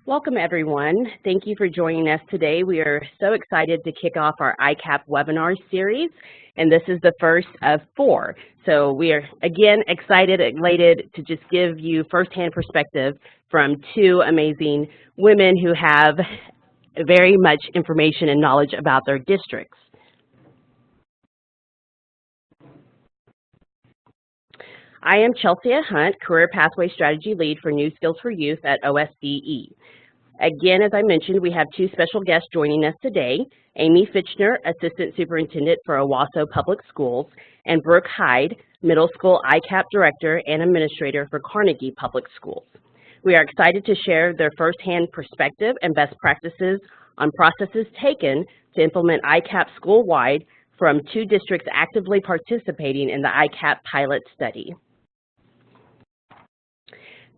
Welcome everyone. Thank you for joining us today. We are so excited to kick off our ICAP webinar series, and this is the first of 4. So we are again excited, elated to just give you firsthand perspective from 2 amazing women who have very much information and knowledge about their districts. I am Chelsea Hunt, Career Pathway Strategy Lead for New Skills for Youth at OSDE. Again, as I mentioned, we have 2 special guests joining us today, Amy Fitchner, Assistant Superintendent for Owasso Public Schools, and Brooke Hyde, Middle School ICAP Director and Administrator for Carnegie Public Schools. We are excited to share their firsthand perspective and best practices on processes taken to implement ICAP school-wide from 2 districts actively participating in the ICAP pilot study.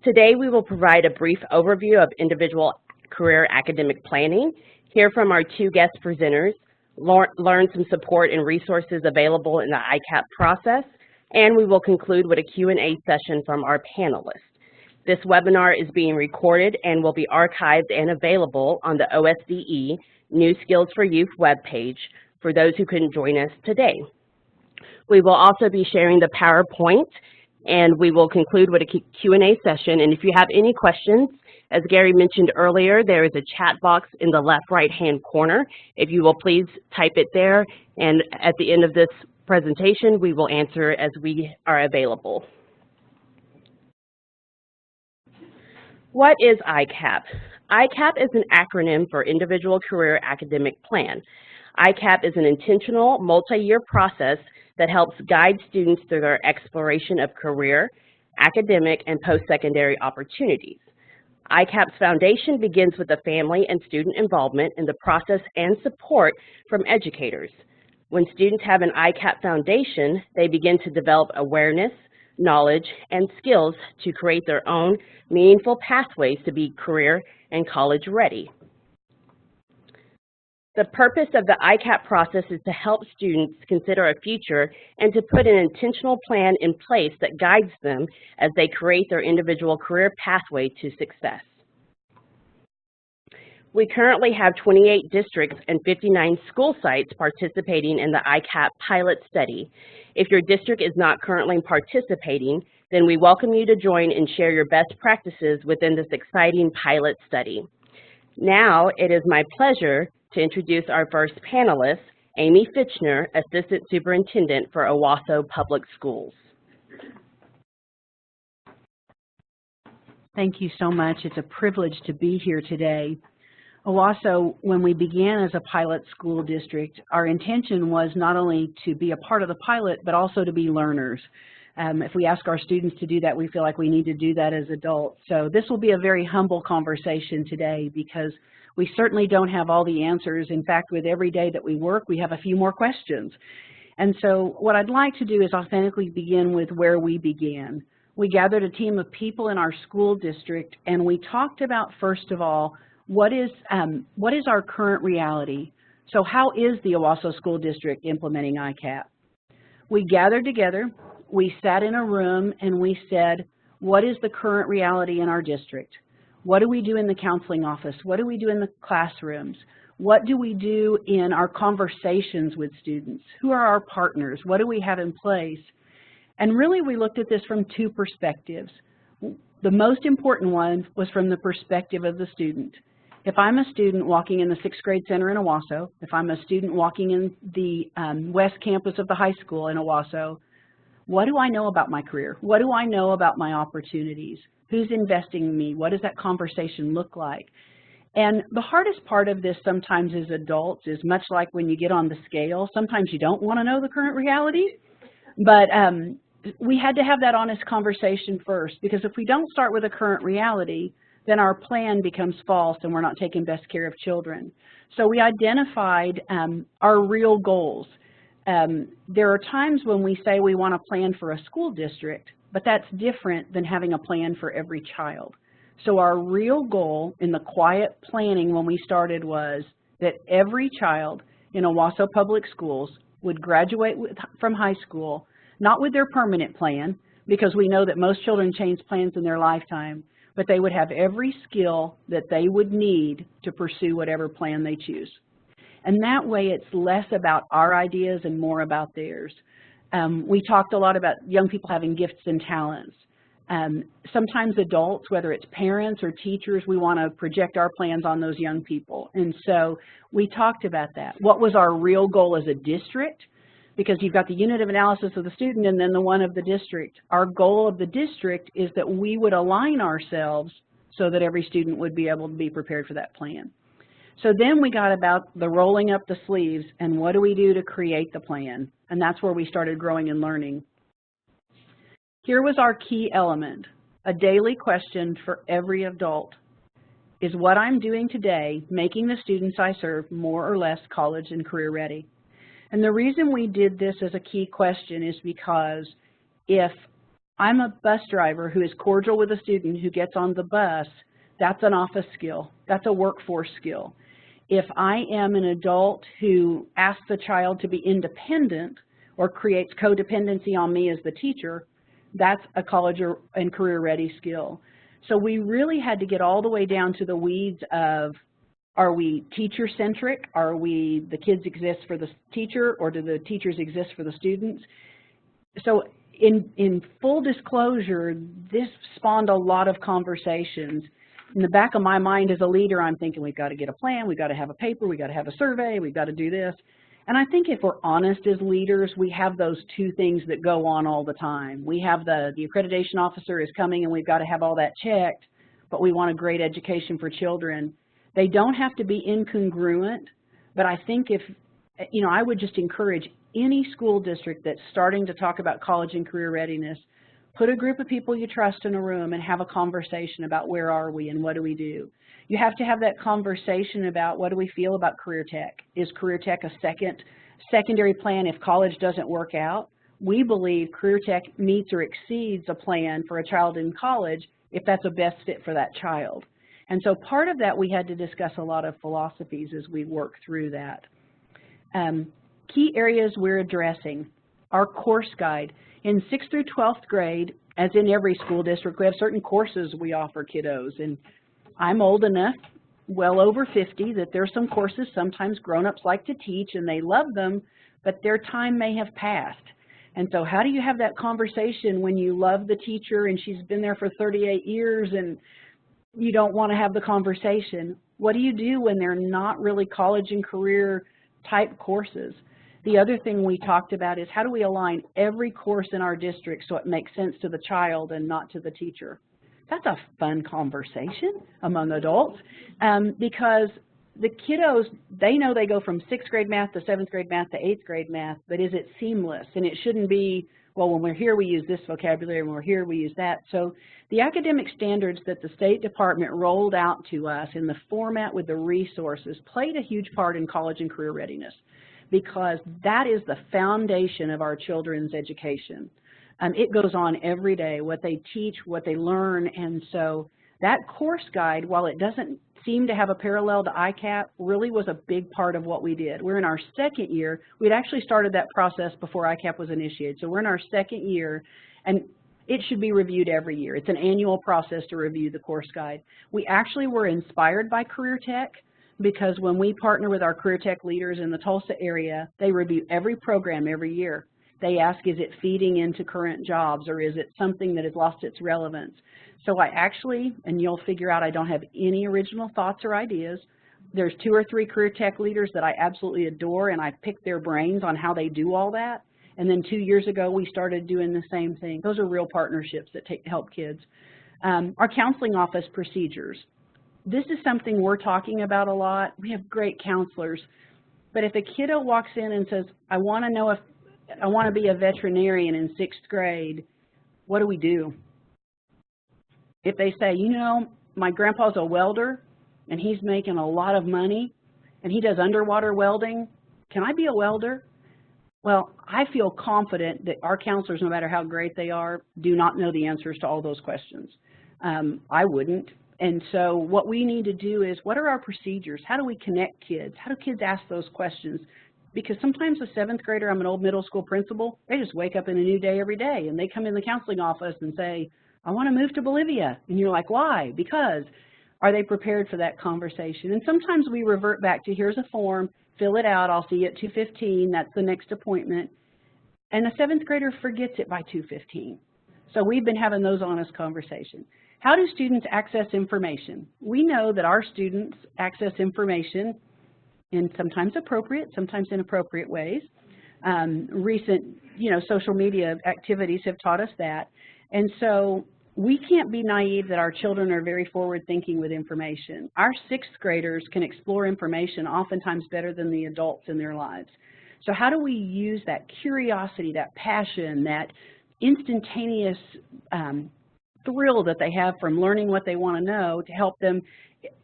Today, we will provide a brief overview of individual career academic planning, hear from our 2 guest presenters, learn some support and resources available in the ICAP process, and we will conclude with a Q&A session from our panelists. This webinar is being recorded and will be archived and available on the OSDE New Skills for Youth webpage for those who couldn't join us today. We will also be sharing the PowerPoint, and we will conclude with a Q&A session. And if you have any questions, as Gary mentioned earlier, there is a chat box in the left right-hand corner. If you will please type it there, and at the end of this presentation, we will answer as we are available. What is ICAP? ICAP is an acronym for Individual Career Academic Plan. ICAP is an intentional, multi-year process that helps guide students through their exploration of career, academic, and post-secondary opportunities. ICAP's foundation begins with the family and student involvement in the process and support from educators. When students have an ICAP foundation, they begin to develop awareness, knowledge, and skills to create their own meaningful pathways to be career and college ready. The purpose of the ICAP process is to help students consider a future and to put an intentional plan in place that guides them as they create their individual career pathway to success. We currently have 28 districts and 59 school sites participating in the ICAP pilot study. If your district is not currently participating, then we welcome you to join and share your best practices within this exciting pilot study. Now, it is my pleasure to introduce our first panelist, Amy Fitchner, Assistant Superintendent for Owasso Public Schools. Thank you so much. It's a privilege to be here today. Owasso, when we began as a pilot school district, our intention was not only to be a part of the pilot, but also to be learners. If we ask our students to do that, we feel like we need to do that as adults. So this will be a very humble conversation today because we certainly don't have all the answers. In fact, with every day that we work, we have a few more questions. And so what I'd like to do is authentically begin with where we began. We gathered a team of people in our school district, and we talked about, first of all, what is our current reality? So how is the Owasso School District implementing ICAP? We gathered together, we sat in a room, and we said, what is the current reality in our district? What do we do in the counseling office? What do we do in the classrooms? What do we do in our conversations with students? Who are our partners? What do we have in place? And really, we looked at this from 2 perspectives. The most important one was from the perspective of the student. If I'm a student walking in the 6th grade center in Owasso, if I'm a student walking in the west campus of the high school in Owasso, what do I know about my career? What do I know about my opportunities? Who's investing in me? What does that conversation look like? And the hardest part of this sometimes as adults is much like when you get on the scale. Sometimes you don't want to know the current reality, but we had to have that honest conversation first, because if we don't start with a current reality, then our plan becomes false and we're not taking best care of children. So we identified our real goals. There are times when we say we want to plan for a school district, but that's different than having a plan for every child. So our real goal in the quiet planning when we started was that every child in Owasso Public Schools would graduate from high school, not with their permanent plan, because we know that most children change plans in their lifetime, but they would have every skill that they would need to pursue whatever plan they choose. And that way it's less about our ideas and more about theirs. We talked a lot about young people having gifts and talents. Sometimes adults, whether it's parents or teachers, we want to project our plans on those young people. And so we talked about that. What was our real goal as a district? Because you've got the unit of analysis of the student and then the one of the district. Our goal of the district is that we would align ourselves so that every student would be able to be prepared for that plan. So then we got about the rolling up the sleeves and what do we do to create the plan? And that's where we started growing and learning. Here was our key element, a daily question for every adult. Is what I'm doing today making the students I serve more or less college and career ready? And the reason we did this as a key question is because if I'm a bus driver who is cordial with a student who gets on the bus, that's an office skill. That's a workforce skill. If I am an adult who asks the child to be independent or creates codependency on me as the teacher, that's a college and career ready skill. So we really had to get all the way down to the weeds of, are we teacher-centric? Are we, the kids exist for the teacher, or do the teachers exist for the students? So in full disclosure, this spawned a lot of conversations. In the back of my mind as a leader, I'm thinking we've got to get a plan, we've got to have a paper, we've got to have a survey, we've got to do this. And I think if we're honest as leaders, we have those two things that go on all the time. We have the accreditation officer is coming and we've got to have all that checked, but we want a great education for children. They don't have to be incongruent, but I think if, you know, I would just encourage any school district that's starting to talk about college and career readiness, put a group of people you trust in a room and have a conversation about where are we and what do we do. You have to have that conversation about what do we feel about career tech. Is career tech a secondary plan if college doesn't work out? We believe career tech meets or exceeds a plan for a child in college if that's a best fit for that child. And so part of that we had to discuss a lot of philosophies as we work through that. Key areas we're addressing, our course guide. In 6th through 12th grade, as in every school district, we have certain courses we offer kiddos. And I'm old enough, well over 50, that there's some courses sometimes grown-ups like to teach and they love them, but their time may have passed. And so how do you have that conversation when you love the teacher and she's been there for 38 years and you don't want to have the conversation? What do you do when they're not really college and career type courses? The other thing we talked about is how do we align every course in our district so it makes sense to the child and not to the teacher? That's a fun conversation among adults because the kiddos, they know they go from 6th grade math to 7th grade math to 8th grade math, but is it seamless? And it shouldn't be, well, when we're here we use this vocabulary, when we're here we use that. So the academic standards that the State Department rolled out to us in the format with the resources played a huge part in college and career readiness because that is the foundation of our children's education. It goes on every day, what they teach, what they learn, and so that course guide, while it doesn't seem to have a parallel to ICAP, really was a big part of what we did. We're in our 2nd year. We'd actually started that process before ICAP was initiated, so we're in our 2nd year, and it should be reviewed every year. It's an annual process to review the course guide. We actually were inspired by career tech because when we partner with our career tech leaders in the Tulsa area, they review every program every year. They ask, is it feeding into current jobs or is it something that has lost its relevance? So I actually, and you'll figure out I don't have any original thoughts or ideas. There's 2 or 3 career tech leaders that I absolutely adore and I pick their brains on how they do all that. And then 2 years ago, we started doing the same thing. Those are real partnerships that help kids. Our counseling office procedures. This is something we're talking about a lot. We have great counselors. But if a kiddo walks in and says, I want to know if I want to be a veterinarian in 6th grade, what do we do? If they say, you know, my grandpa's a welder and he's making a lot of money and he does underwater welding, can I be a welder? Well, I feel confident that our counselors, no matter how great they are, do not know the answers to all those questions. I wouldn't. And so what we need to do is, what are our procedures? How do we connect kids? How do kids ask those questions? Because sometimes a 7th grader, I'm an old middle school principal, they just wake up in a new day every day and they come in the counseling office and say, I want to move to Bolivia. And you're like, why? Because. Are they prepared for that conversation? And sometimes we revert back to, here's a form, fill it out, I'll see you at 2:15, that's the next appointment. And a 7th grader forgets it by 2:15. So we've been having those honest conversations. How do students access information? We know that our students access information in sometimes appropriate, sometimes inappropriate ways. Recent, social media activities have taught us that. And so we can't be naive that our children are very forward-thinking with information. Our 6th graders can explore information oftentimes better than the adults in their lives. So how do we use that curiosity, that passion, that instantaneous thrill that they have from learning what they want to know to help them,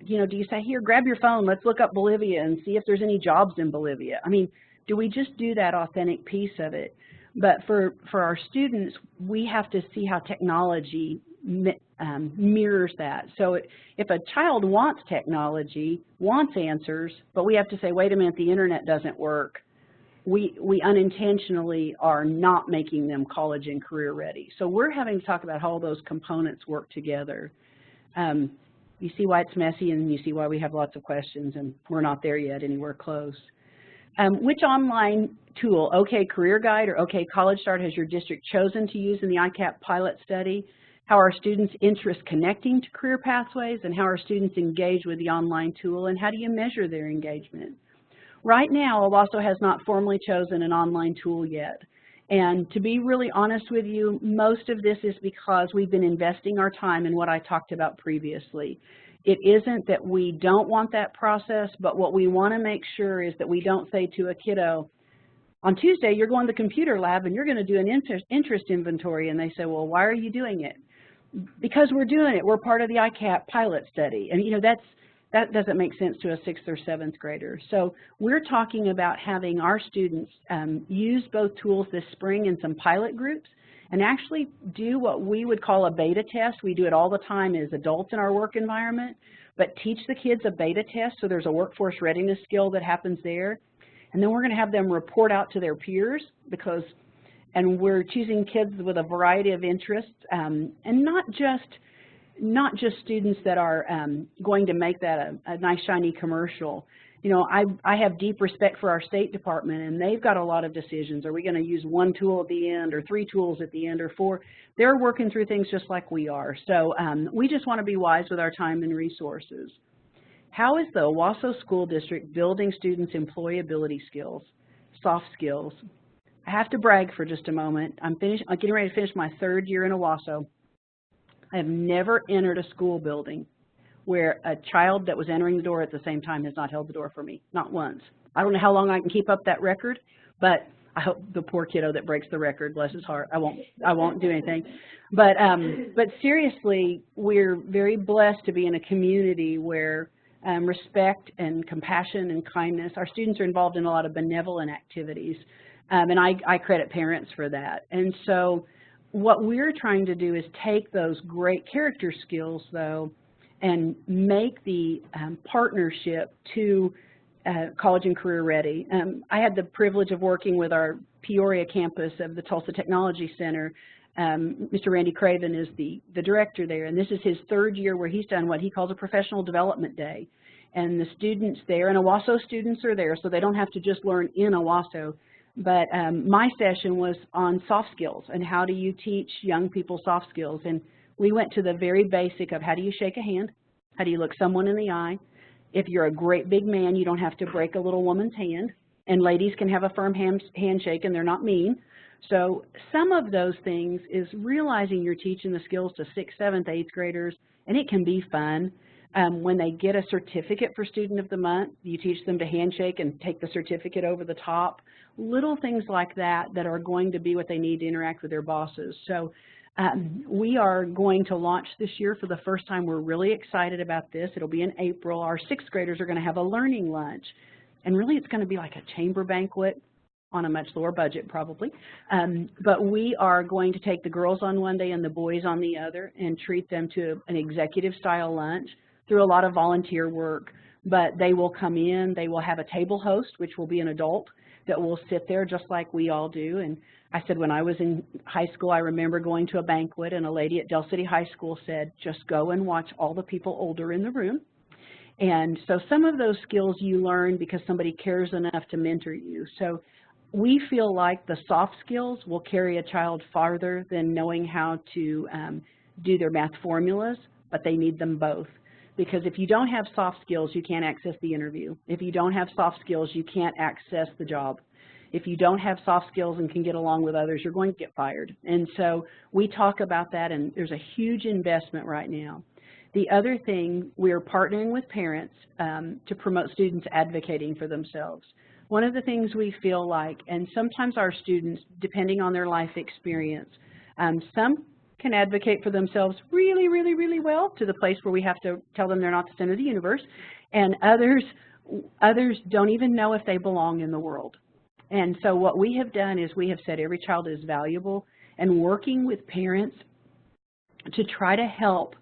do you say, here, grab your phone, let's look up Bolivia and see if there's any jobs in Bolivia? I mean, do we just do that authentic piece of it? But for our students, we have to see how technology mirrors that. So if a child wants technology, wants answers, but we have to say, wait a minute, the internet doesn't work, we unintentionally are not making them college and career ready. So we're having to talk about how all those components work together. You see why it's messy, and you see why we have lots of questions, and we're not there yet, anywhere close. Which online tool, OK Career Guide or OK College Start, has your district chosen to use in the ICAP pilot study? How are students' interests connecting to career pathways, and how are students engaged with the online tool, and how do you measure their engagement? Right now, Owasso has not formally chosen an online tool yet. And to be really honest with you, most of this is because we've been investing our time in what I talked about previously. It isn't that we don't want that process, but what we want to make sure is that we don't say to a kiddo, on Tuesday you're going to the computer lab and you're going to do an interest inventory, and they say, well, why are you doing it? Because we're doing it. We're part of the ICAP pilot study. And that doesn't make sense to a 6th or 7th grader. So we're talking about having our students use both tools this spring in some pilot groups and actually do what we would call a beta test. We do it all the time as adults in our work environment, but teach the kids a beta test so there's a workforce readiness skill that happens there. And then we're going to have them report out to their peers and we're choosing kids with a variety of interests and not just students that are going to make that a nice shiny commercial. I have deep respect for our State Department, and they've got a lot of decisions. Are we going to use 1 tool at the end or 3 tools at the end or 4? They're working through things just like we are. So we just want to be wise with our time and resources. How is the Owasso School District building students' employability skills, soft skills? I have to brag for just a moment. I'm getting ready to finish my 3rd year in Owasso. I have never entered a school building where a child that was entering the door at the same time has not held the door for me, not once. I don't know how long I can keep up that record, but I hope the poor kiddo that breaks the record, bless his heart, I won't do anything. But seriously, we're very blessed to be in a community where respect and compassion and kindness, our students are involved in a lot of benevolent activities, and I credit parents for that. And so what we're trying to do is take those great character skills, though, and make the partnership to college and career ready. I had the privilege of working with our Peoria campus of the Tulsa Technology Center. Mr. Randy Craven is the director there, and this is his 3rd year where he's done what he calls a professional development day. And the students there, and Owasso students are there, so they don't have to just learn in Owasso. But my session was on soft skills and how do you teach young people soft skills. And we went to the very basic of how do you shake a hand, how do you look someone in the eye. If you're a great big man, you don't have to break a little woman's hand. And ladies can have a firm handshake and they're not mean. So some of those things is realizing you're teaching the skills to 6th, 7th, 8th graders, and it can be fun. When they get a certificate for Student of the Month, you teach them to handshake and take the certificate over the top. Little things like that that are going to be what they need to interact with their bosses. So we are going to launch this year for the first time. We're really excited about this. It'll be in April. Our 6th graders are going to have a learning lunch. And really it's going to be like a chamber banquet on a much lower budget probably. But we are going to take the girls on one day and the boys on the other and treat them to an executive style lunch through a lot of volunteer work. But they will come in, they will have a table host, which will be an adult that will sit there just like we all do. And I said, when I was in high school, I remember going to a banquet, and a lady at Del City High School said, just go and watch all the people older in the room. And so some of those skills you learn because somebody cares enough to mentor you. So we feel like the soft skills will carry a child farther than knowing how to do their math formulas, but they need them both. Because if you don't have soft skills, you can't access the interview. If you don't have soft skills, you can't access the job. If you don't have soft skills and can get along with others, you're going to get fired. And so we talk about that, and there's a huge investment right now. The other thing, we're partnering with parents to promote students advocating for themselves. One of the things we feel like, and sometimes our students, depending on their life experience, some can advocate for themselves really, really, really well to the place where we have to tell them they're not the center of the universe, and others don't even know if they belong in the world. And so what we have done is we have said every child is valuable, and working with parents to try to help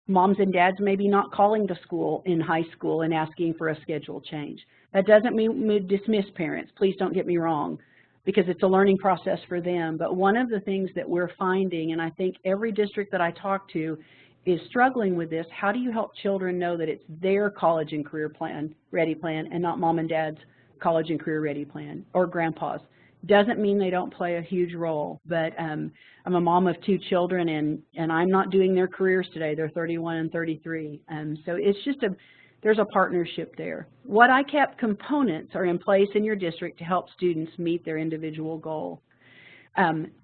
moms and dads maybe not calling to school in high school and asking for a schedule change. That doesn't mean we dismiss parents. Please don't get me wrong, because it's a learning process for them. But one of the things that we're finding, and I think every district that I talk to is struggling with this, how do you help children know that it's their college and career plan, ready plan, and not mom and dad's college and career ready plan, or grandpa's? Doesn't mean they don't play a huge role, but I'm a mom of 2 children, and I'm not doing their careers today. They're 31 and 33. So it's just there's a partnership there. What ICAP components are in place in your district to help students meet their individual goal?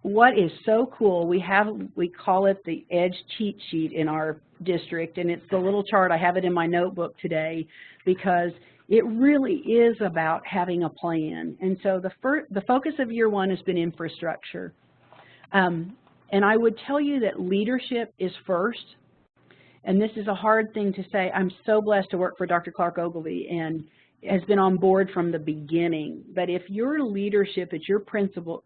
What is so cool, we call it the EDGE cheat sheet in our district, and it's the little chart. I have it in my notebook today because it really is about having a plan. And so the focus of year 1 has been infrastructure. And I would tell you that leadership is first. And this is a hard thing to say. I'm so blessed to work for Dr. Clark Ogilvie and has been on board from the beginning. But if your leadership at your principal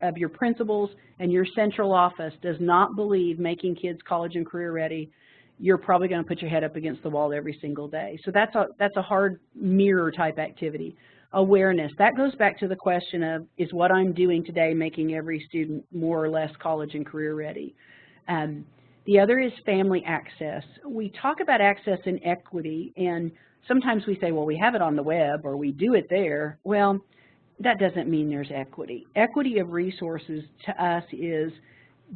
of your principals and your central office does not believe making kids college and career ready, you're probably going to put your head up against the wall every single day. So that's a hard mirror type activity. Awareness, that goes back to the question of, is what I'm doing today making every student more or less college and career ready? The other is family access. We talk about access and equity, and sometimes we say, well, we have it on the web or we do it there. Well, that doesn't mean there's equity. Equity of resources to us is,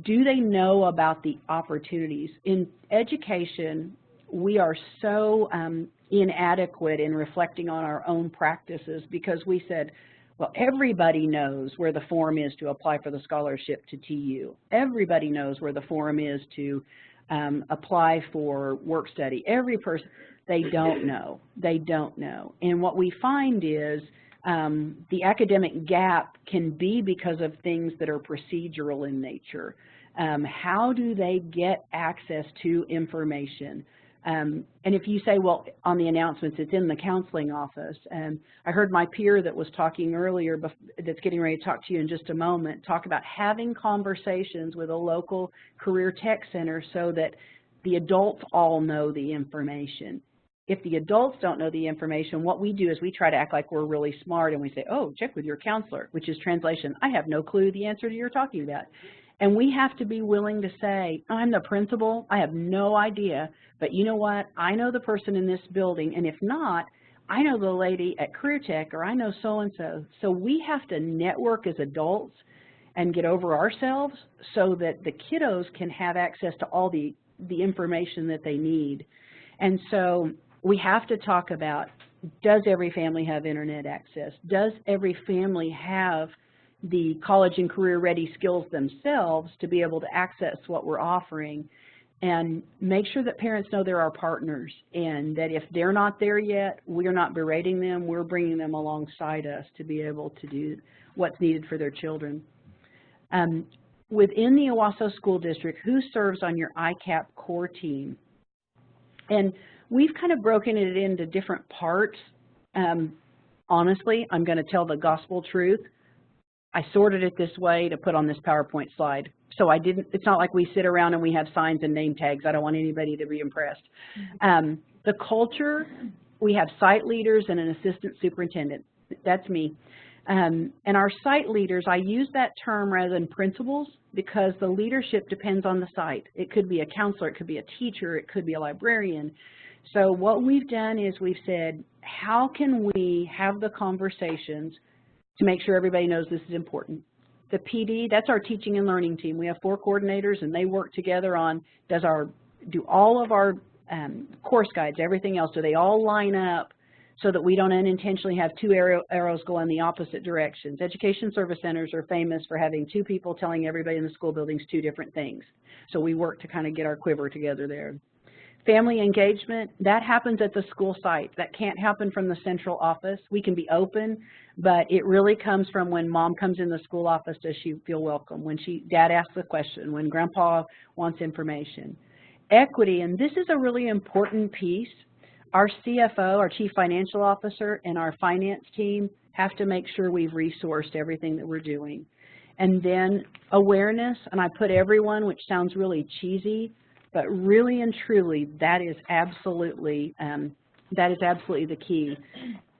do they know about the opportunities? In education, we are so inadequate in reflecting on our own practices because we said, well, everybody knows where the form is to apply for the scholarship to TU. Everybody knows where the form is to apply for work study. Every person, they don't know. They don't know. And what we find is the academic gap can be because of things that are procedural in nature. How do they get access to information? And if you say, well, on the announcements, it's in the counseling office. I heard my peer that was talking earlier, that's getting ready to talk to you in just a moment, talk about having conversations with a local career tech center so that the adults all know the information. If the adults don't know the information, what we do is we try to act like we're really smart and we say, oh, check with your counselor, which is translation. I have no clue the answer to you're talking about. And we have to be willing to say, I'm the principal, I have no idea, but you know what, I know the person in this building, and if not, I know the lady at Career Tech, or I know so-and-so. So we have to network as adults and get over ourselves so that the kiddos can have access to all the information that they need. And so we have to talk about, does every family have internet access? Does every family have the college and career ready skills themselves to be able to access what we're offering? And make sure that parents know they're our partners, and that if they're not there yet, we're not berating them, we're bringing them alongside us to be able to do what's needed for their children. Within the Owasso School District, who serves on your ICAP core team? And we've kind of broken it into different parts. Honestly, I'm going to tell the gospel truth. I sorted it this way to put on this PowerPoint slide. So it's not like we sit around and we have signs and name tags. I don't want anybody to be impressed. The culture, we have site leaders and an assistant superintendent. That's me. And our site leaders, I use that term rather than principals because the leadership depends on the site. It could be a counselor, it could be a teacher, it could be a librarian. So what we've done is we've said, how can we have the conversations to make sure everybody knows this is important? The PD, that's our teaching and learning team. We have 4 coordinators, and they work together on, do all of our course guides, everything else, do they all line up so that we don't unintentionally have 2 arrows go in the opposite directions? Education service centers are famous for having 2 people telling everybody in the school buildings 2 different things. So we work to kind of get our quiver together there. Family engagement, that happens at the school site. That can't happen from the central office. We can be open, but it really comes from when mom comes in the school office, does she feel welcome? When dad asks a question, when grandpa wants information. Equity, and this is a really important piece. Our CFO, our Chief Financial Officer, and our finance team have to make sure we've resourced everything that we're doing. And then awareness, and I put everyone, which sounds really cheesy, but really and truly, that is absolutely the key.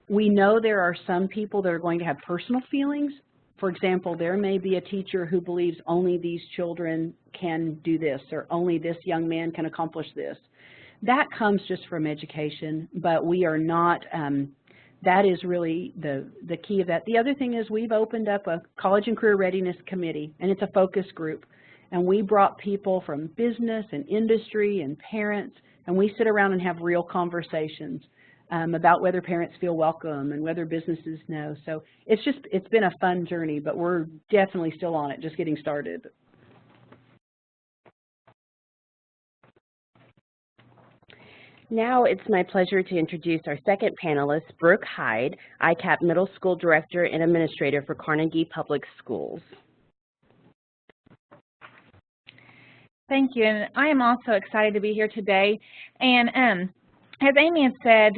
We know there are some people that are going to have personal feelings. For example, there may be a teacher who believes only these children can do this, or only this young man can accomplish this. That comes just from education, but we are not, that is really the key of that. The other thing is we've opened up a College and Career Readiness Committee, and it's a focus group. And we brought people from business and industry and parents, and we sit around and have real conversations about whether parents feel welcome and whether businesses know. So it's been a fun journey, but we're definitely still on it, just getting started. Now it's my pleasure to introduce our second panelist, Brooke Hyde, ICAP Middle School Director and Administrator for Carnegie Public Schools. Thank you, and I am also excited to be here today. And as Amy had said,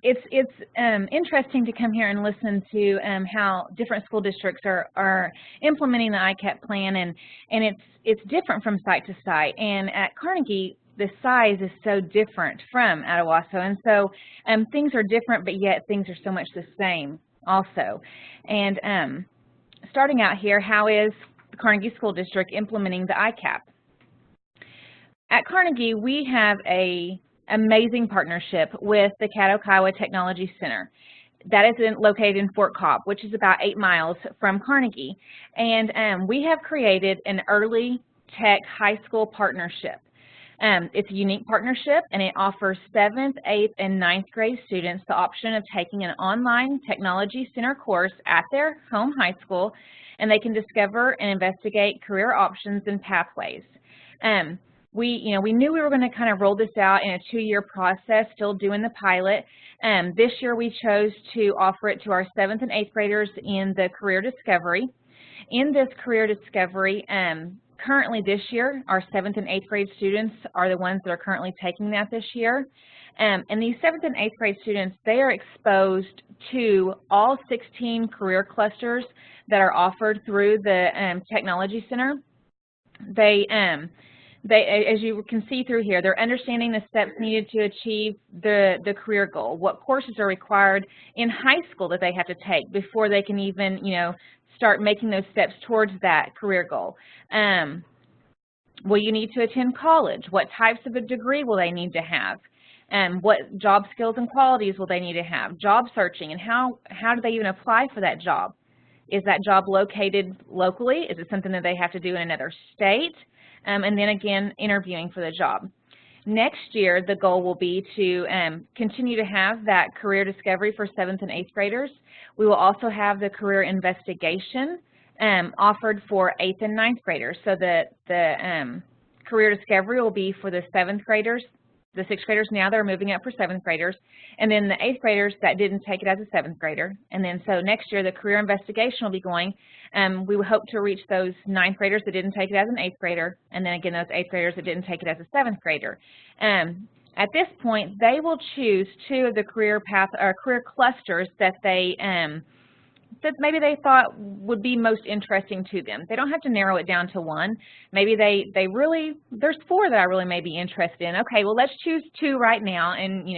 it's interesting to come here and listen to how different school districts are implementing the ICAP plan, and it's different from site to site. And at Carnegie, the size is so different from at Owasso, and so things are different, but yet things are so much the same also. And starting out here, how is the Carnegie School District implementing the ICAP? At Carnegie, we have an amazing partnership with the Caddo Kiowa Technology Center. That is located in Fort Cobb, which is about 8 miles from Carnegie. And we have created an early tech high school partnership. It's a unique partnership, and it offers 7th, 8th, and 9th grade students the option of taking an online technology center course at their home high school, and they can discover and investigate career options and pathways. We knew we were going to kind of roll this out in a 2-year process, still doing the pilot. This year we chose to offer it to our 7th and 8th graders in the Career Discovery. In this Career Discovery, currently this year, our 7th and 8th grade students are the ones that are currently taking that this year. And these 7th and 8th grade students, they are exposed to all 16 career clusters that are offered through the Technology Center. They, as you can see through here, they're understanding the steps needed to achieve the career goal, what courses are required in high school that they have to take before they can even, start making those steps towards that career goal. Will you need to attend college? What types of a degree will they need to have? What job skills and qualities will they need to have? Job searching, and how do they even apply for that job? Is that job located locally? Is it something that they have to do in another state? And then again, interviewing for the job. Next year, the goal will be to continue to have that career discovery for 7th and 8th graders. We will also have the career investigation offered for 8th and 9th graders. So the career discovery will be for the 7th graders. The 6th graders now, they're moving up for 7th graders. And then the 8th graders that didn't take it as a 7th grader. And then so next year, the career investigation will be going. We would hope to reach those 9th graders that didn't take it as an 8th grader. And then again, those 8th graders that didn't take it as a 7th grader. At this point, they will choose 2 of the career clusters that they that maybe they thought would be most interesting to them. They don't have to narrow it down to one. Maybe they really, there's 4 that I really may be interested in. Okay, well, let's choose 2 right now, and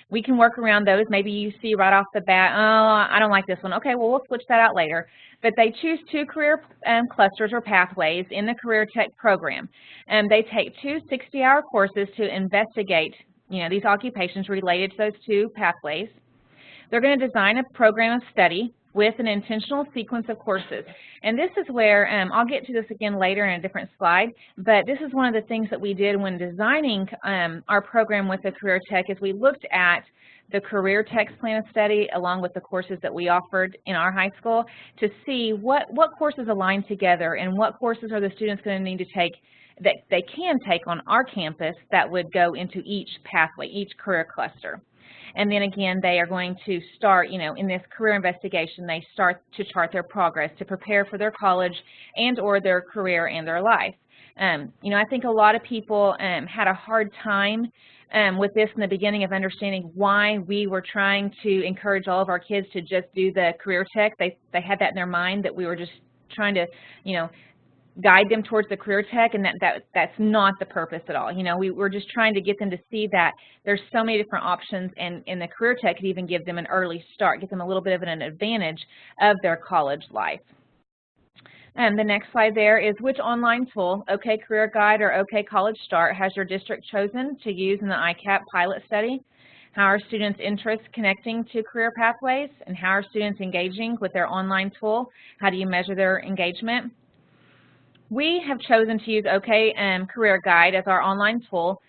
we can work around those. Maybe you see right off the bat, oh, I don't like this one. Okay, well, we'll switch that out later. But they choose 2 career clusters or pathways in the Career Tech program. And they take 2 60-hour courses to investigate these occupations related to those 2 pathways. They're going to design a program of study with an intentional sequence of courses. And this is where, I'll get to this again later in a different slide, but this is one of the things that we did when designing our program with the Career Tech is we looked at the Career Tech's plan of study along with the courses that we offered in our high school to see what courses align together and what courses are the students going to need to take that they can take on our campus that would go into each pathway, each career cluster. And then again, they are going to start, in this career investigation, they start to chart their progress to prepare for their college and or their career and their life. I think a lot of people had a hard time with this in the beginning of understanding why we were trying to encourage all of our kids to just do the Career Tech. They had that in their mind that we were just trying to, guide them towards the Career Tech, and that's not the purpose at all. We're just trying to get them to see that there's so many different options, and the Career Tech could even give them an early start, give them a little bit of an advantage of their college life. And the next slide there is which online tool, OK Career Guide or OK College Start, has your district chosen to use in the ICAP pilot study? How are students' interests connecting to career pathways? And how are students engaging with their online tool? How do you measure their engagement? We have chosen to use OK Career Guide as our online tool.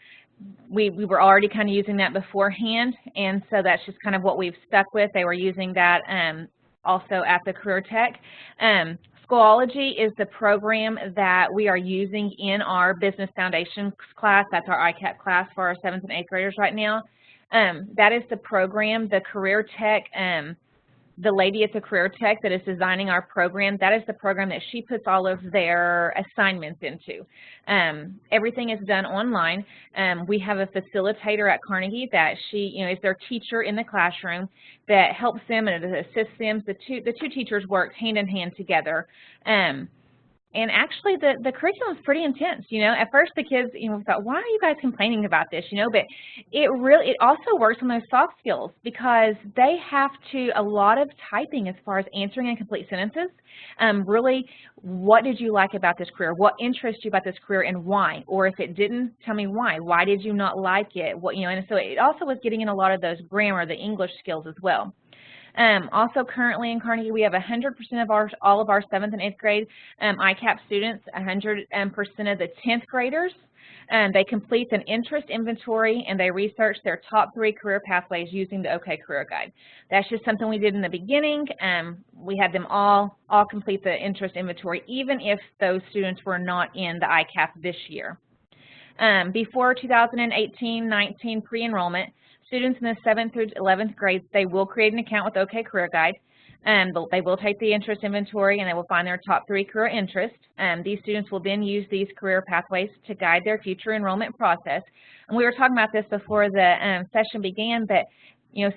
We were already kind of using that beforehand, and so that's just kind of what we've stuck with. They were using that also at the Career Tech. Schoology is the program that we are using in our Business Foundations class. That's our ICAP class for our 7th and 8th graders right now. That is the program, the Career Tech, the lady at the Career Tech that is designing our program, that is the program that she puts all of their assignments into. Everything is done online. We have a facilitator at Carnegie that she, is their teacher in the classroom that helps them and assists them. The two teachers work hand in hand together. And actually, the curriculum is pretty intense. At first the kids, thought, why are you guys complaining about this? But it also works on those soft skills because they have to a lot of typing as far as answering in complete sentences. Really, what did you like about this career? What interests you about this career and why? Or if it didn't, tell me why. Why did you not like it? And so it also was getting in a lot of those grammar, the English skills as well. Also currently in Carnegie, we have 100% of all of our 7th and 8th grade ICAP students, 100% of the 10th graders. They complete an interest inventory and they research their top 3 career pathways using the OK Career Guide. That's just something we did in the beginning. We had them all complete the interest inventory, even if those students were not in the ICAP this year. Before 2018-19 pre-enrollment, students in the 7th through 11th grades, they will create an account with OK Career Guide. They will take the interest inventory and they will find their top 3 career interests. These students will then use these career pathways to guide their future enrollment process. And we were talking about this before the session began, but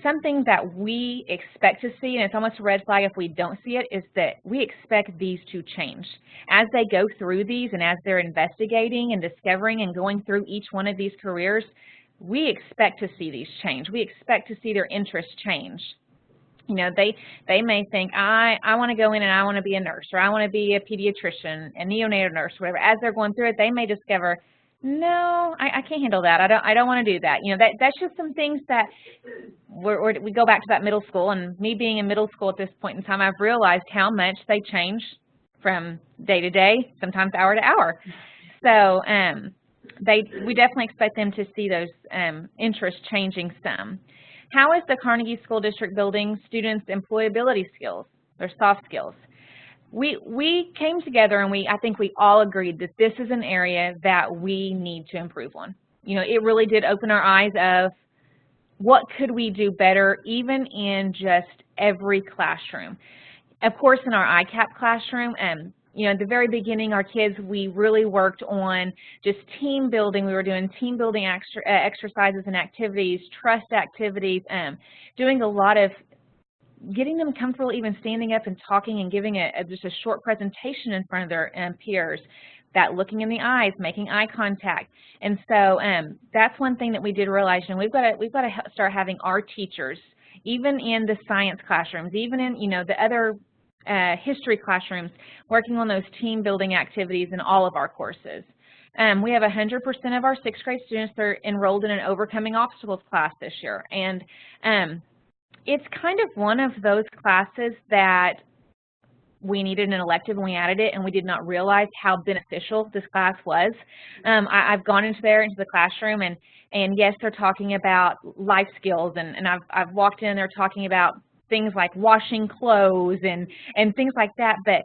something that we expect to see, and it's almost a red flag if we don't see it, is that we expect these to change. As they go through these and as they're investigating and discovering and going through each one of these careers, we expect to see these change. We expect to see their interests change. They may think, I want to go in and I want to be a nurse, or I want to be a pediatrician, a neonatal nurse, whatever. As they're going through it, they may discover, no, I can't handle that. I don't want to do that. That's just some things that we go back to that middle school, and me being in middle school at this point in time, I've realized how much they change from day to day, sometimes hour to hour. So we definitely expect them to see those interests changing some. How is the Carnegie School District building students' employability skills, their soft skills? We came together and I think we all agreed that this is an area that we need to improve on. It really did open our eyes of what could we do better even in just every classroom. Of course, in our ICAP classroom, at the very beginning, our kids, we really worked on just team building. We were doing team building exercises and activities, trust activities, doing a lot of getting them comfortable even standing up and talking and giving just a short presentation in front of their peers, that looking in the eyes, making eye contact. And so that's one thing that we did realize, and we've got to start having our teachers, even in the science classrooms, even in, you know, the other history classrooms, working on those team building activities in all of our courses. We have 100% of our 6th grade students that are enrolled in an Overcoming Obstacles class this year. And it's kind of one of those classes that we needed an elective and we added it, and we did not realize how beneficial this class was. I've gone into the classroom, and yes, they're talking about life skills, and I've walked in, they're talking about things like washing clothes and things like that, but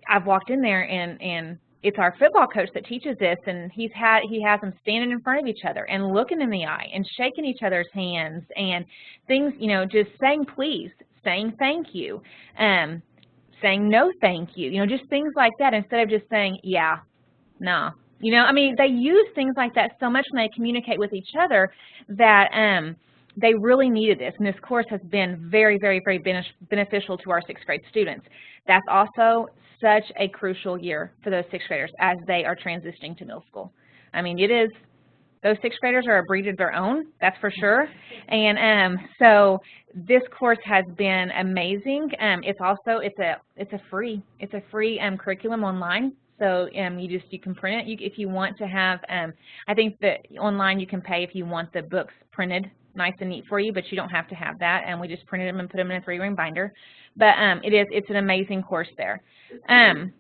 I've walked in there and it's our football coach that teaches this, and he has them standing in front of each other and looking in the eye and shaking each other's hands and things, you know, just saying please, saying thank you, saying no thank you, you know, just things like that instead of just saying yeah, no. You know, I mean, they use things like that so much when they communicate with each other that they really needed this, and this course has been very, very, very beneficial to our 6th grade students. That's also such a crucial year for those 6th graders as they are transitioning to middle school. I mean, it is, those 6th graders are a breed of their own, that's for sure. And so this course has been amazing. It's also, it's a free curriculum online. So you can print it if you want to have. I think that online you can pay if you want the books printed nice and neat for you, but you don't have to have that. And we just printed them and put them in a 3-ring binder. But it's an amazing course there. And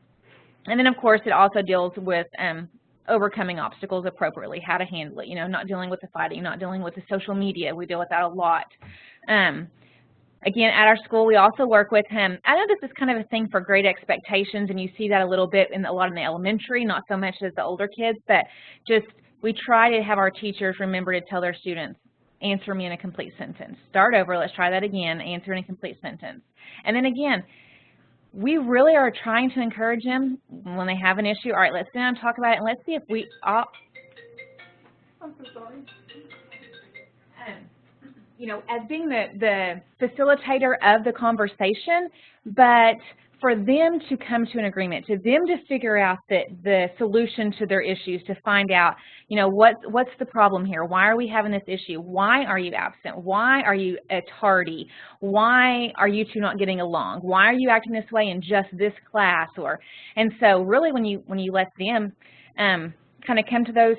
then of course it also deals with overcoming obstacles appropriately, how to handle it. You know, not dealing with the fighting, not dealing with the social media. We deal with that a lot. Again, at our school, we also work with him. I know this is kind of a thing for grade expectations, and you see that a little bit in a lot in the elementary, not so much as the older kids, but just we try to have our teachers remember to tell their students, answer me in a complete sentence. Start over, let's try that again, answer in a complete sentence. And then again, we really are trying to encourage them when they have an issue. All right, let's sit down and talk about it, and let's see if we all, I'm so sorry. You know, as being the facilitator of the conversation, but for them to come to an agreement, to them to figure out the solution to their issues, to find out, you know, what's the problem here? Why are we having this issue? Why are you absent? Why are you tardy? Why are you two not getting along? Why are you acting this way in just this class? And so really when you let them kind of come to those,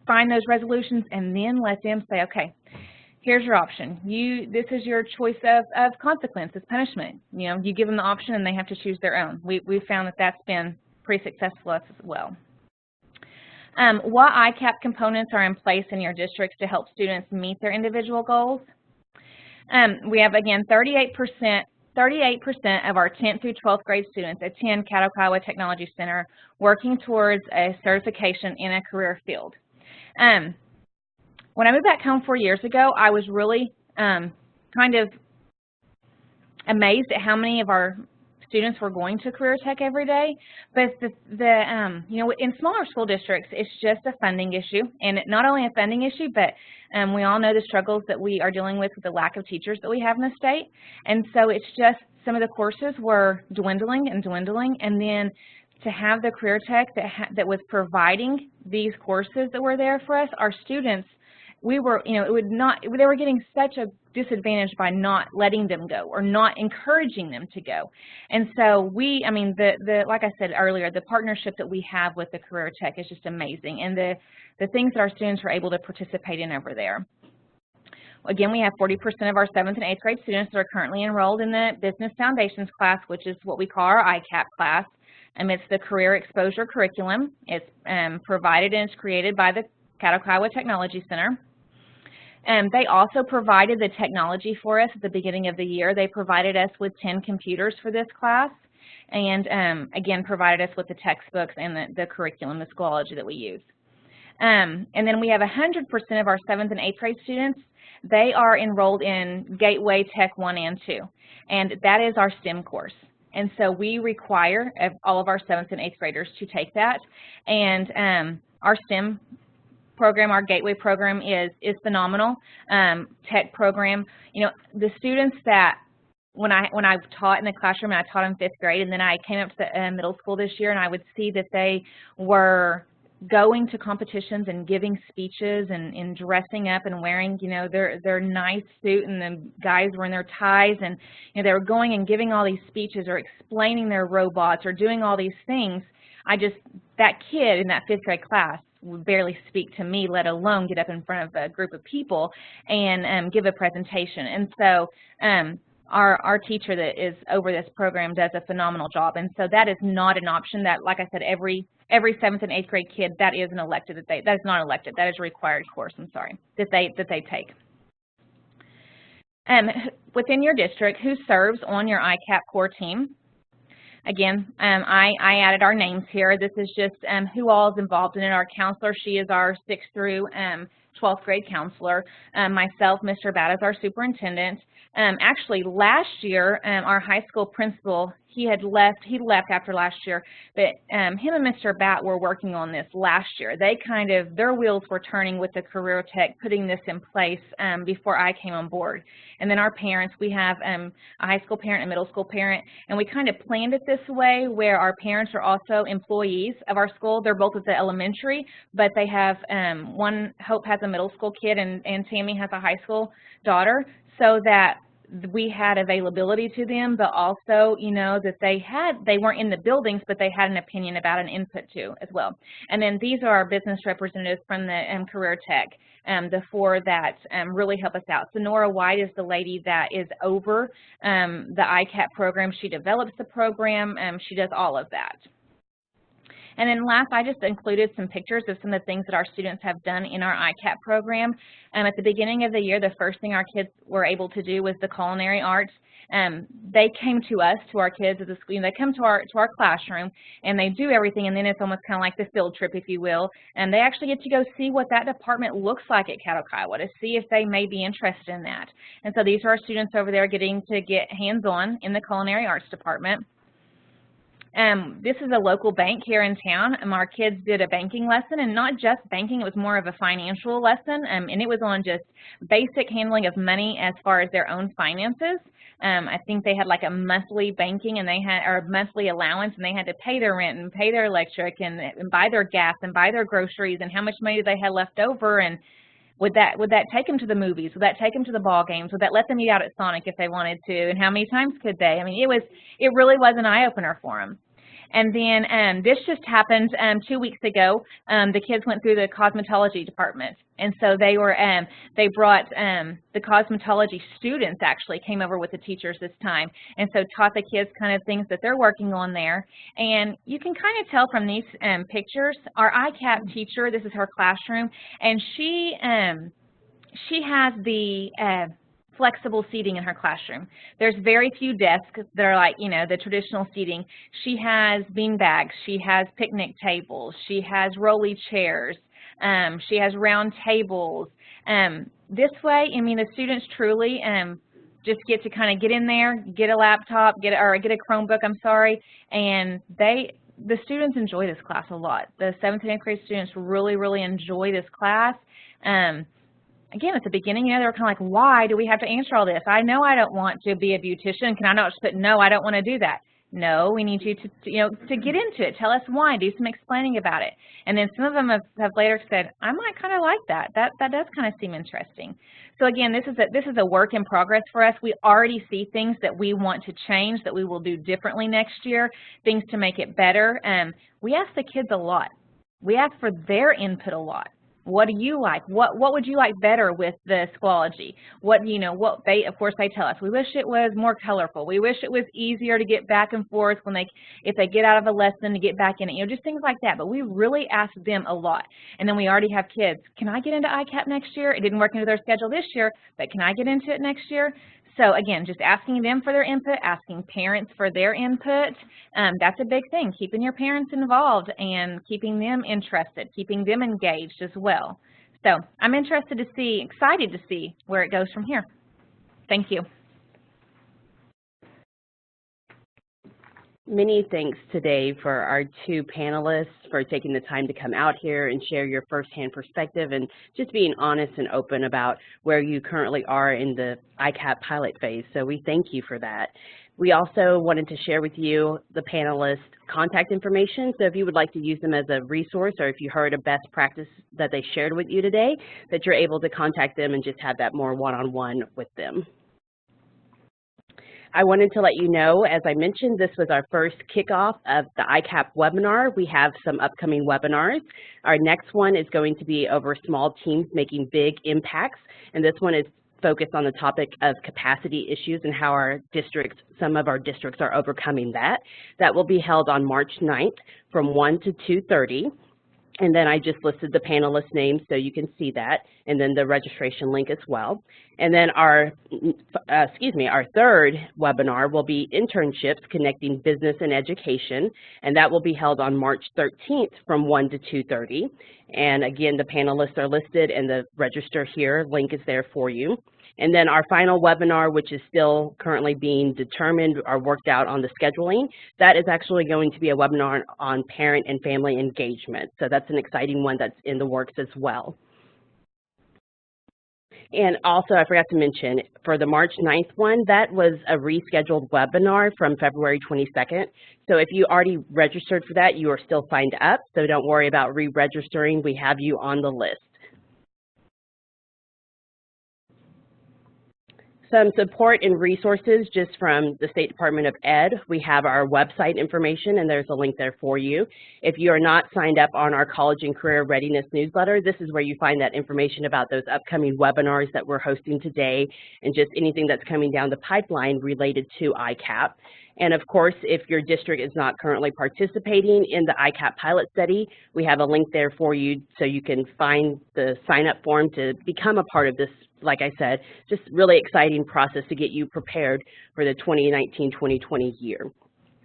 find those resolutions, and then let them say, okay, here's your option. This is your choice of consequence, as punishment. You know, you give them the option and they have to choose their own. We've found that that's been pretty successful as well. What ICAP components are in place in your districts to help students meet their individual goals? We have, again, 38% of our 10th through 12th grade students attend Caddo Kiowa Technology Center working towards a certification in a career field. When I moved back home 4 years ago, I was really kind of amazed at how many of our students were going to career tech every day. But you know, in smaller school districts, it's just a funding issue, and not only a funding issue, but we all know the struggles that we are dealing with the lack of teachers that we have in the state. And so it's just some of the courses were dwindling and dwindling, and then to have the career tech that was providing these courses that were there for us, our students, we were, you know, they were getting such a disadvantage by not letting them go or not encouraging them to go. And so I mean, like I said earlier, the partnership that we have with the career tech is just amazing, and the things that our students are able to participate in over there. Again, we have 40% of our 7th and 8th grade students that are currently enrolled in the Business Foundations class, which is what we call our ICAP class. It's the Career Exposure Curriculum. It's provided and it's created by the Caddo Kiowa Technology Center. They also provided the technology for us at the beginning of the year. They provided us with 10 computers for this class, and again provided us with the textbooks and the curriculum, the Schoology that we use. And then we have 100% of our 7th and 8th grade students. They are enrolled in Gateway Tech 1 and 2, and that is our STEM course. And so we require all of our 7th and 8th graders to take that, and our STEM program, our Gateway program is phenomenal. Tech program, you know, the students that when I taught in the classroom, and I taught in 5th grade, and then I came up to the middle school this year, and I would see that they were going to competitions and giving speeches and dressing up and wearing, you know, their nice suit, and the guys were in their ties, and you know, they were going and giving all these speeches or explaining their robots or doing all these things. That kid in that 5th grade class would barely speak to me, let alone get up in front of a group of people and give a presentation. And so our teacher that is over this program does a phenomenal job. And so that is not an option that, like I said, every 7th and 8th grade kid, that is an elected, that is not elected, that is a required course, I'm sorry, that they take. Within your district, who serves on your ICAP core team? Again, I added our names here. This is just who all is involved in it. Our counselor, she is our 6th through 12th grade counselor. Myself, Mr. Bat, is our superintendent. Actually, last year, our high school principal, he left after last year, but him and Mr. Bat were working on this last year. Their wheels were turning with the Career Tech, putting this in place before I came on board. And then our parents, we have a high school parent and middle school parent, and we kind of planned it this way where our parents are also employees of our school. They're both at the elementary, but they have, Hope has a middle school kid and Tammy has a high school daughter, so that we had availability to them, but also, you know, that they weren't in the buildings, but they had an opinion about an input too as well. And then these are our business representatives from the Career Tech, the 4 that really help us out. So Nora White is the lady that is over the ICAP program. She develops the program, she does all of that. And then last, I just included some pictures of some of the things that our students have done in our ICAP program. At the beginning of the year, the first thing our kids were able to do was the culinary arts. They came to us, to our kids at the school. They come to our classroom, and they do everything, and then it's almost kind of like the field trip, if you will. And they actually get to go see what that department looks like at Caddo Kiowa, to see if they may be interested in that. And so these are our students over there getting to get hands-on in the culinary arts department. This is a local bank here in town. Our kids did a banking lesson, and not just banking, it was more of a financial lesson, and it was on just basic handling of money as far as their own finances. I think they had like a monthly banking, and they had, or a monthly allowance, and they had to pay their rent and pay their electric and buy their gas and buy their groceries, and how much money they had left over, and would that take them to the movies? Would that take them to the ball games? Would that let them eat out at Sonic if they wanted to? And how many times could they? I mean, it really was an eye-opener for them. And then this just happened 2 weeks ago. The kids went through the Cosmetology Department, and so they brought the cosmetology students actually came over with the teachers this time, and so taught the kids kind of things that they're working on there. And you can kind of tell from these pictures, our ICAP teacher, this is her classroom, and she has the flexible seating in her classroom. There's very few desks that are like, you know, the traditional seating. She has bean bags, she has picnic tables, she has rolly chairs, she has round tables. This way, I mean, the students truly just get to kind of get in there, get a laptop, get a Chromebook, I'm sorry, and the students enjoy this class a lot. The 7th and 8th grade students really, really enjoy this class. Again, at the beginning, you know, they were kind of like, why do we have to answer all this? I know I don't want to be a beautician. Can I not just put, no, I don't want to do that? No, we need you to get into it. Tell us why. Do some explaining about it. And then some of them have later said, I might kind of like that. That does kind of seem interesting. So again, this is a work in progress for us. We already see things that we want to change, that we will do differently next year, things to make it better. We ask the kids a lot. We ask for their input a lot. What do you like? What would you like better with the Schoology? Of course they tell us, we wish it was more colorful. We wish it was easier to get back and forth if they get out of a lesson to get back in it, just things like that. But we really ask them a lot. And then we already have kids, can I get into ICAP next year? It didn't work into their schedule this year, but can I get into it next year? So again, just asking them for their input, asking parents for their input, that's a big thing, keeping your parents involved and keeping them interested, keeping them engaged as well. So I'm excited to see where it goes from here. Thank you. Many thanks today for our two panelists for taking the time to come out here and share your firsthand perspective and just being honest and open about where you currently are in the ICAP pilot phase. So we thank you for that. We also wanted to share with you the panelists' contact information. So if you would like to use them as a resource, or if you heard a best practice that they shared with you today, that you're able to contact them and just have that more one-on-one with them. I wanted to let you know, as I mentioned, this was our first kickoff of the ICAP webinar. We have some upcoming webinars. Our next one is going to be over small teams making big impacts, and this one is focused on the topic of capacity issues and how our districts, some of our districts are overcoming that. That will be held on March 9th from 1 to 2:30. And then I just listed the panelist names so you can see that, and then the registration link as well. And then our third webinar will be internships connecting business and education, and that will be held on March 13th from 1 to 2:30. And again, the panelists are listed and the register here link is there for you. And then our final webinar, which is still currently being determined or worked out on the scheduling, that is actually going to be a webinar on parent and family engagement. So that's an exciting one that's in the works as well. And also, I forgot to mention, for the March 9th one, that was a rescheduled webinar from February 22nd. So if you already registered for that, you are still signed up. So don't worry about re-registering. We have you on the list. Some support and resources just from the State Department of Ed. We have our website information, and there's a link there for you. If you are not signed up on our College and Career Readiness newsletter, this is where you find that information about those upcoming webinars that we're hosting today and just anything that's coming down the pipeline related to ICAP. And of course, if your district is not currently participating in the ICAP pilot study, we have a link there for you so you can find the sign-up form to become a part of this, like I said, just really exciting process to get you prepared for the 2019-2020 year.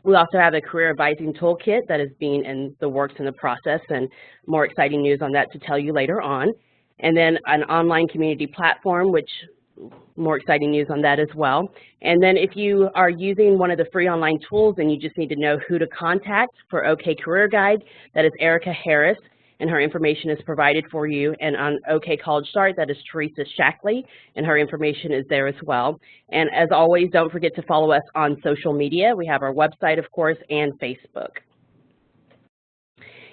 We also have a career advising toolkit that is being in the works in the process, and more exciting news on that to tell you later on. And then an online community platform, which more exciting news on that as well. And then if you are using one of the free online tools and you just need to know who to contact for OK Career Guide, that is Erica Harris, and her information is provided for you. And on OK College Start, that is Teresa Shackley, and her information is there as well. And as always, don't forget to follow us on social media. We have our website, of course, and Facebook.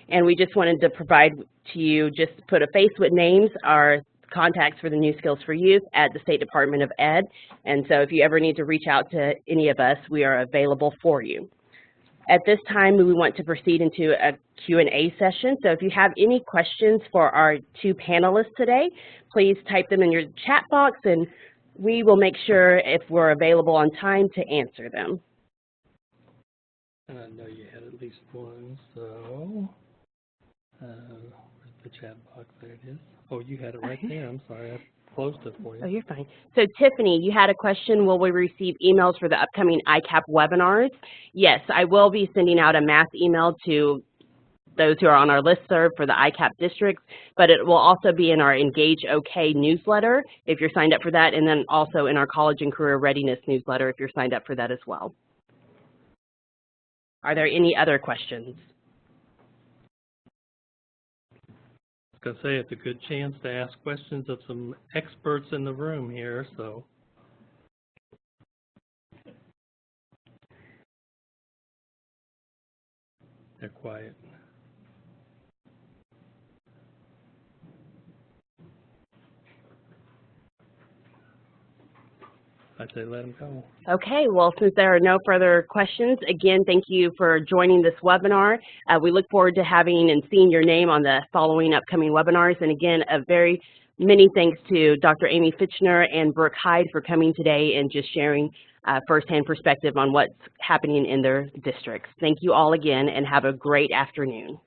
And we just wanted to provide to you, just put a face with names, our contacts for the New Skills for Youth at the State Department of Ed. And so if you ever need to reach out to any of us, we are available for you. At this time, we want to proceed into a Q&A session. So if you have any questions for our two panelists today, please type them in your chat box and we will make sure if we're available on time to answer them. And I know you had at least one, so where's the chat box? There it is. Oh, you had it right there. I'm sorry, I closed it for you. Oh, you're fine. So Tiffany, you had a question, will we receive emails for the upcoming ICAP webinars? Yes, I will be sending out a mass email to those who are on our listserv for the ICAP districts, but it will also be in our Engage OK newsletter if you're signed up for that, and then also in our College and Career Readiness newsletter if you're signed up for that as well. Are there any other questions? I was going to say, it's a good chance to ask questions of some experts in the room here, so. They're quiet. I'd say let them go. Okay, well, since there are no further questions, again, thank you for joining this webinar. We look forward to having and seeing your name on the following upcoming webinars. And again, a very many thanks to Dr. Amy Fitchner and Brooke Hyde for coming today and just sharing firsthand perspective on what's happening in their districts. Thank you all again and have a great afternoon.